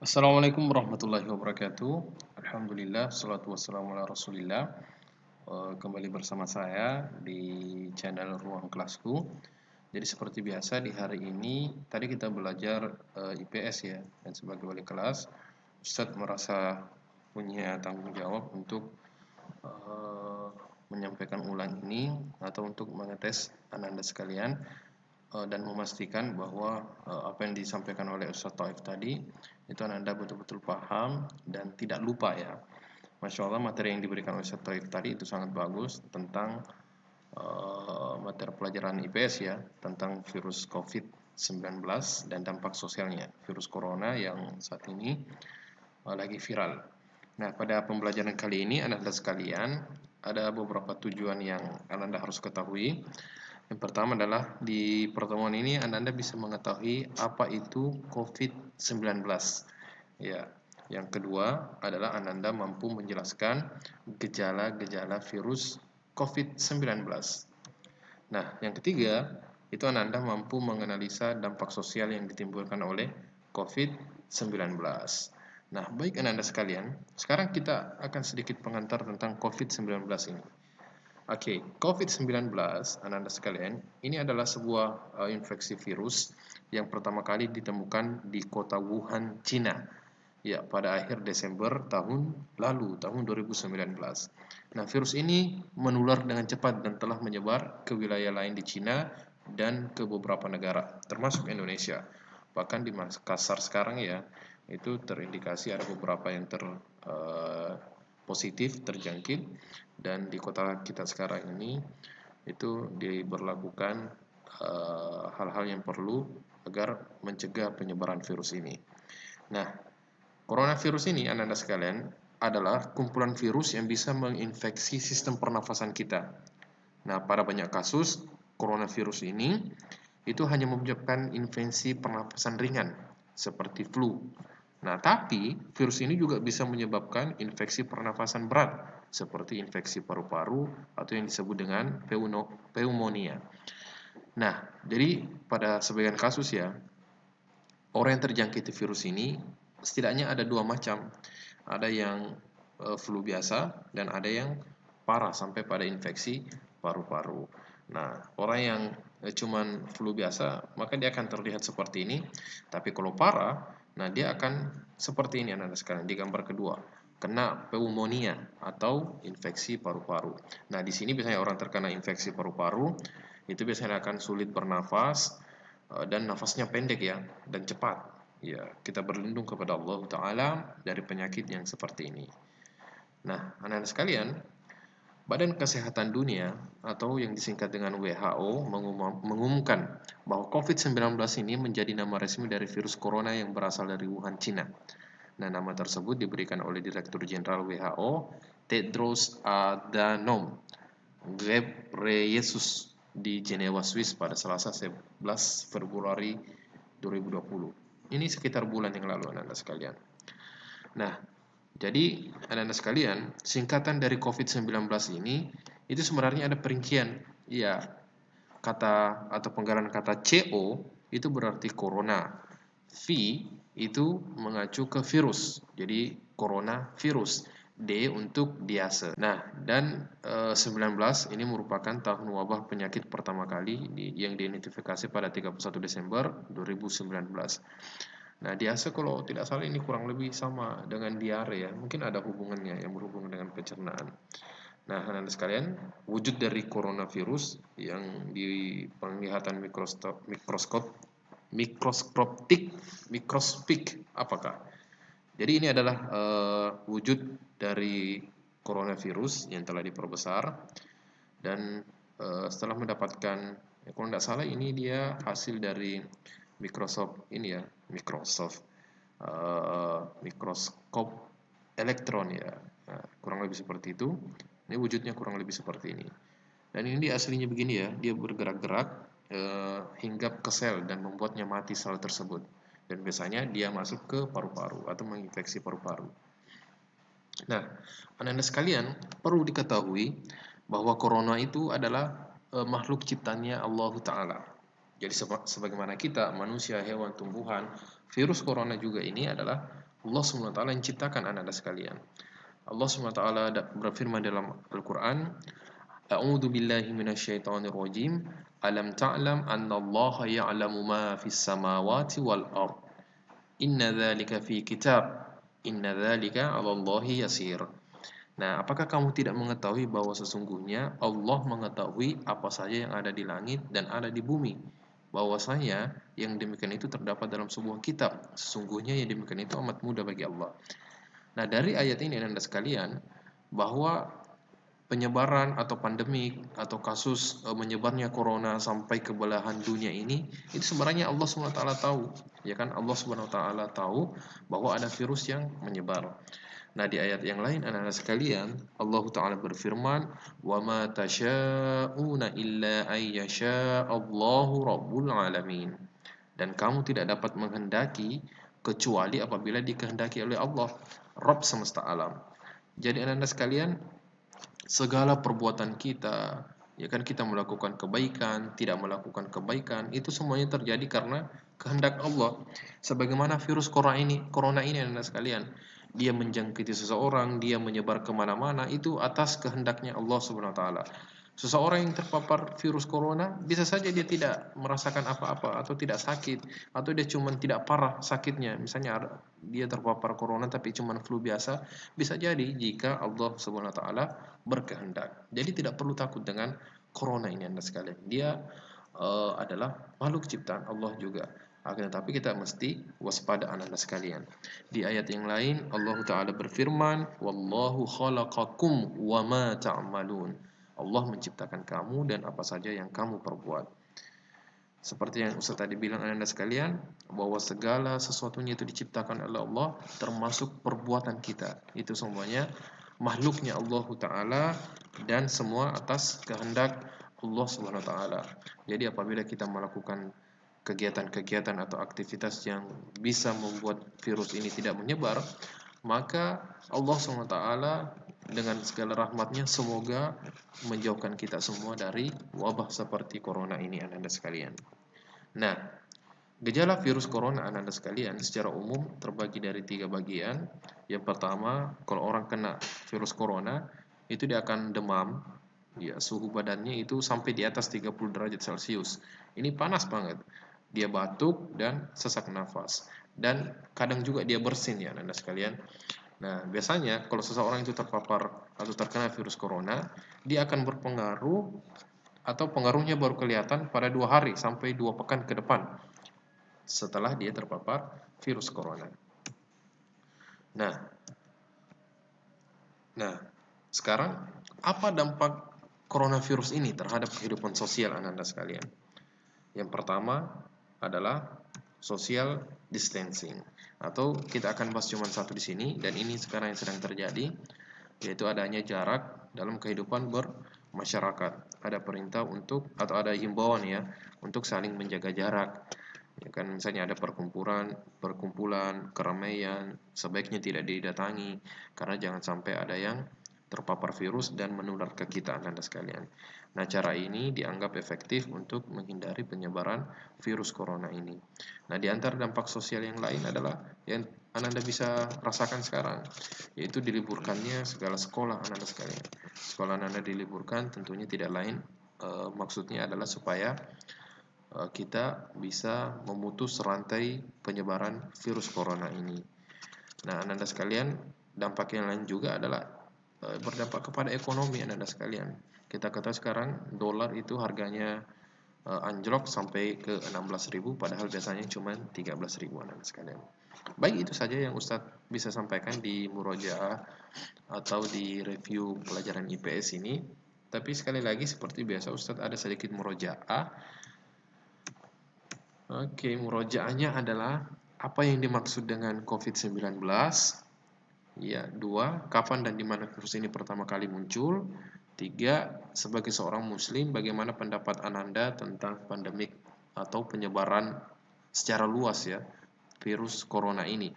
Assalamualaikum warahmatullahi wabarakatuh. Alhamdulillah, salatu wassalamu ala rasulillah. Kembali bersama saya di channel Ruang Kelasku. Jadi seperti biasa di hari ini, tadi kita belajar IPS ya. Dan sebagai wali kelas, Ustadz merasa punya tanggung jawab untuk eh, menyampaikan ulang ini atau untuk mengetes anda sekalian dan memastikan bahwa apa yang disampaikan oleh Ustadz Taif tadi itu Anda betul-betul paham dan tidak lupa ya. Masya Allah materi yang diberikan oleh Ustadz Taif tadi itu sangat bagus tentang materi pelajaran IPS ya, tentang virus COVID-19 dan dampak sosialnya, virus corona yang saat ini lagi viral. Nah, pada pembelajaran kali ini Anda sekalian ada beberapa tujuan yang Anda harus ketahui. Yang pertama adalah di pertemuan ini Anda bisa mengetahui apa itu COVID-19. Ya. Yang kedua adalah Anda mampu menjelaskan gejala-gejala virus COVID-19. Nah, yang ketiga itu Anda mampu menganalisa dampak sosial yang ditimbulkan oleh COVID-19. Nah, baik Anda sekalian, sekarang kita akan sedikit pengantar tentang COVID-19 ini. Oke, COVID-19, anak-anak sekalian, ini adalah sebuah infeksi virus yang pertama kali ditemukan di kota Wuhan, Cina. Ya, pada akhir Desember tahun lalu, tahun 2019. Nah, virus ini menular dengan cepat dan telah menyebar ke wilayah lain di Cina dan ke beberapa negara, termasuk Indonesia. Bahkan di Makassar sekarang ya, itu terindikasi ada beberapa yang positif terjangkit dan di kota kita sekarang ini itu diberlakukan hal-hal yang perlu agar mencegah penyebaran virus ini. Nah, coronavirus ini anak-anak sekalian adalah kumpulan virus yang bisa menginfeksi sistem pernafasan kita. Nah, pada banyak kasus coronavirus ini itu hanya menyebabkan infeksi pernafasan ringan seperti flu. Nah, tapi virus ini juga bisa menyebabkan infeksi pernafasan berat seperti infeksi paru-paru atau yang disebut dengan pneumonia. Nah, jadi pada sebagian kasus ya, orang yang terjangkit virus ini setidaknya ada dua macam. Ada yang flu biasa dan ada yang parah sampai pada infeksi paru-paru. Nah, orang yang cuman flu biasa, maka dia akan terlihat seperti ini. Tapi kalau parah, nah dia akan seperti ini anak-anak sekalian di gambar kedua. Kena pneumonia atau infeksi paru-paru. Nah, di sini biasanya orang terkena infeksi paru-paru itu biasanya akan sulit bernafas dan nafasnya pendek ya dan cepat. Ya, kita berlindung kepada Allah Ta'ala dari penyakit yang seperti ini. Nah, anak-anak sekalian, Badan Kesehatan Dunia atau yang disingkat dengan WHO mengumumkan bahwa COVID-19 ini menjadi nama resmi dari virus corona yang berasal dari Wuhan, Cina. Nah, nama tersebut diberikan oleh Direktur Jenderal WHO, Tedros Adhanom Ghebreyesus di Jenewa, Swiss pada Selasa 11 Februari 2020. Ini sekitar bulan yang lalu, anak-anak sekalian. Nah, jadi anak-anak sekalian, singkatan dari COVID-19 ini itu sebenarnya ada perincian. Ya, kata atau penggalan kata CO itu berarti corona. V itu mengacu ke virus. Jadi corona virus. D untuk diase. Nah, dan 19 ini merupakan tahun wabah penyakit pertama kali yang diidentifikasi pada 31 Desember 2019. Nah, diase kalau tidak salah ini kurang lebih sama dengan diare ya. Mungkin ada hubungannya yang berhubungan dengan pencernaan. Nah, anak-anak sekalian, wujud dari coronavirus yang di penglihatan mikroskopik apakah? Jadi ini adalah wujud dari coronavirus yang telah diperbesar dan setelah mendapatkan kalau tidak salah ini dia hasil dari Microsoft ini ya, mikroskop elektron ya. Nah, kurang lebih seperti itu. Ini wujudnya kurang lebih seperti ini. Dan ini aslinya begini ya, dia bergerak-gerak hinggap ke sel dan membuatnya mati sel tersebut. Dan biasanya dia masuk ke paru-paru atau menginfeksi paru-paru. Nah, anak-anak sekalian, perlu diketahui bahwa corona itu adalah makhluk ciptanya Allah Ta'ala. Jadi sebagaimana kita, manusia, hewan, tumbuhan, virus corona juga ini adalah Allah SWT yang ciptakan anda sekalian. Allah SWT berfirman dalam Al-Quran, A'udzu billahi minasyaitonir rajim. Alam ta'lam anna Allah ya'lamu ma fis samawati wal ard. Inna dzalika fi kitab. Inna dzalika 'ala Allahi yasir. Nah, apakah kamu tidak mengetahui bahwa sesungguhnya Allah mengetahui apa saja yang ada di langit dan ada di bumi? Bahwasanya yang demikian itu terdapat dalam sebuah kitab. Sesungguhnya yang demikian itu amat mudah bagi Allah. Nah, dari ayat ini Anda sekalian, bahwa penyebaran atau pandemik atau kasus menyebarnya corona sampai ke belahan dunia ini, itu sebenarnya Allah SWT tahu, ya kan? Allah SWT tahu bahwa ada virus yang menyebar. Nah, di ayat yang lain anak-anak sekalian, Allah Ta'ala berfirman, "Wa ma tasha'una illa ayyasha Allahu rabbul alamin." Dan kamu tidak dapat menghendaki kecuali apabila dikehendaki oleh Allah, Rabb semesta alam. Jadi anak-anak sekalian, segala perbuatan kita, ya kan, kita melakukan kebaikan, tidak melakukan kebaikan, itu semuanya terjadi karena kehendak Allah. Sebagaimana virus corona ini anak sekalian, dia menjangkiti seseorang, dia menyebar kemana-mana, itu atas kehendaknya Allah Subhanahu Wa Taala. Seseorang yang terpapar virus corona bisa saja dia tidak merasakan apa-apa atau tidak sakit, atau dia cuma tidak parah sakitnya. Misalnya dia terpapar corona tapi cuma flu biasa, bisa jadi jika Allah Subhanahu Wa Taala berkehendak. Jadi tidak perlu takut dengan corona ini Anda sekalian. Dia adalah makhluk ciptaan Allah juga. Akan tetapi kita mesti waspada Anda sekalian. Di ayat yang lain Allah Ta'ala berfirman, Wallahu khalaqakum wa ma ta'malun. Allah menciptakan kamu dan apa saja yang kamu perbuat. Seperti yang Ustaz tadi bilang Anda sekalian, bahwa segala sesuatunya itu diciptakan oleh Allah, termasuk perbuatan kita. Itu semuanya makhluknya Allah Ta'ala dan semua atas kehendak Allah Subhanahu Wa Ta'ala. Jadi apabila kita melakukan kegiatan-kegiatan atau aktivitas yang bisa membuat virus ini tidak menyebar, maka Allah SWT dengan segala rahmatnya semoga menjauhkan kita semua dari wabah seperti corona ini Anda sekalian. Nah, gejala virus corona Anda sekalian secara umum terbagi dari 3 bagian. Yang pertama, kalau orang kena virus corona, itu dia akan demam, ya, suhu badannya itu sampai di atas 30 derajat Celcius. Ini panas banget. Dia batuk dan sesak nafas. Dan kadang juga dia bersin ya Anda sekalian. Nah, biasanya kalau seseorang itu terpapar atau terkena virus corona, dia akan berpengaruh atau pengaruhnya baru kelihatan pada 2 hari sampai 2 pekan ke depan setelah dia terpapar virus corona. Nah, sekarang apa dampak coronavirus ini terhadap kehidupan sosial Anda sekalian? Yang pertama adalah social distancing, atau kita akan bahas cuma satu di sini, dan ini sekarang yang sedang terjadi, yaitu adanya jarak dalam kehidupan bermasyarakat. Ada perintah untuk, atau ada himbauan ya, untuk saling menjaga jarak. Ya kan, misalnya ada perkumpulan, keramaian, sebaiknya tidak didatangi, karena jangan sampai ada yang terpapar virus dan menular ke kita Anda sekalian. Nah, cara ini dianggap efektif untuk menghindari penyebaran virus corona ini. Nah, di antara dampak sosial yang lain adalah yang Anda bisa rasakan sekarang, yaitu diliburkannya segala sekolah Anda sekalian. Sekolah Anda diliburkan tentunya tidak lain, maksudnya adalah supaya kita bisa memutus rantai penyebaran virus corona ini. Nah, Anda sekalian, dampak yang lain juga adalah berdampak kepada ekonomi Anda sekalian. Kita ketahui sekarang dolar itu harganya anjlok sampai ke 16.000, padahal biasanya cuma 13.000 Anda sekalian. Baik, itu saja yang Ustadz bisa sampaikan di murojaah atau di review pelajaran IPS ini. Tapi sekali lagi seperti biasa Ustadz ada sedikit murojaah. Oke, murojaahnya adalah apa yang dimaksud dengan COVID-19? Ya, 2, kapan dan di mana virus ini pertama kali muncul? 3, sebagai seorang muslim, bagaimana pendapat Ananda tentang pandemik atau penyebaran secara luas ya, virus corona ini?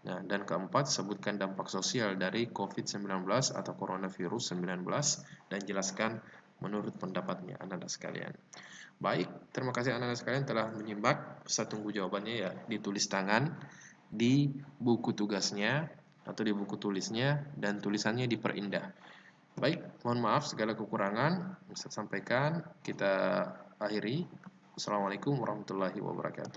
Nah, dan keempat, sebutkan dampak sosial dari COVID-19 atau coronavirus 19 dan jelaskan menurut pendapatnya Ananda sekalian. Baik, terima kasih anak-anak sekalian telah menyimak. Saya tunggu jawabannya ya, ditulis tangan di buku tugasnya atau di buku tulisnya, dan tulisannya diperindah. Baik, mohon maaf segala kekurangan bisa sampaikan. Kita akhiri. Assalamualaikum warahmatullahi wabarakatuh.